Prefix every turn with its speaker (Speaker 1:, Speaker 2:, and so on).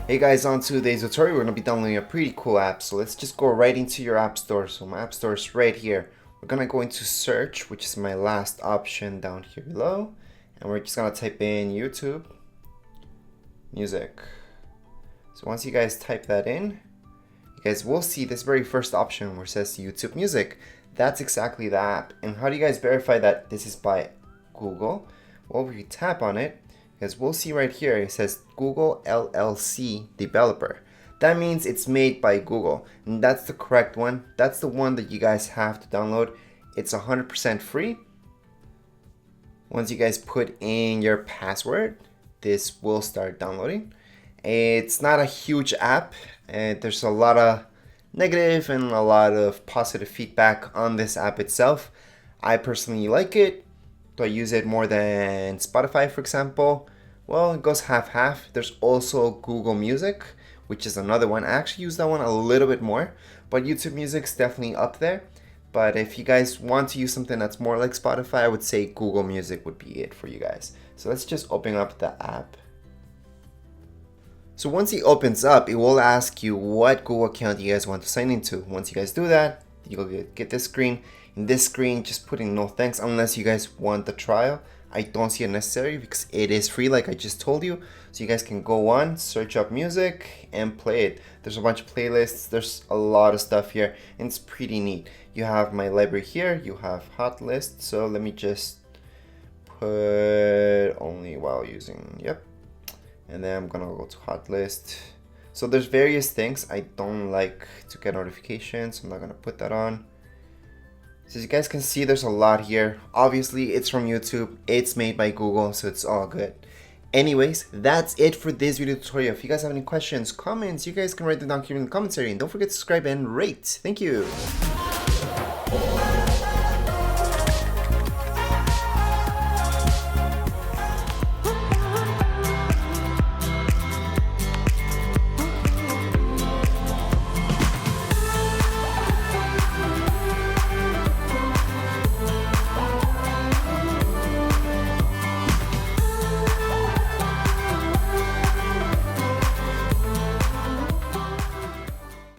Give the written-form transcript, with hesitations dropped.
Speaker 1: Hey guys, on today's tutorial we're going to be downloading a pretty cool app. So let's just go right into your app store. So my app store is right here. We're going to go into search, which is my last option down here below. And we're just going to type in YouTube music. So once you guys type that in, you guys will see this very first option where it says YouTube music. That's exactly the app. And how do you guys verify that this is by Google? Well, if you tap on it, as we'll see right here, it says Google LLC developer. That means it's made by Google, and that's the correct one. That's the one that you guys have to download. It's 100% free. Once you guys put in your password, this will start downloading. It's not a huge app, and there's a lot of negative and a lot of positive feedback on this app itself. I personally like it. Do I use it more than Spotify, for example? Well, it goes half-half. There's also Google Music, which is another one. I actually use that one a little bit more, but YouTube Music's definitely up there. But if you guys want to use something that's more like Spotify, I would say Google Music would be it for you guys. So let's just open up the app. So once it opens up, it will ask you what Google account you guys want to sign into. Once you guys do that, you'll get this screen. In this screen, just put in no thanks unless you guys want the trial. I don't see it necessary because it is free like I just told you. So you guys can go on, search up music and play it. There's a bunch of playlists. There's a lot of stuff here and it's pretty neat. You have my library here. You have Hotlist. So let me just put only while using, yep. And then I'm gonna go to Hotlist. So there's various things. I don't like to get notifications. So I'm not gonna put that on. So as you guys can see, there's a lot here. Obviously, it's from YouTube. It's made by Google, so it's all good. Anyways, that's it for this video tutorial. If you guys have any questions, comments, you guys can write them down here in the comments area. And don't forget to subscribe and rate. Thank you.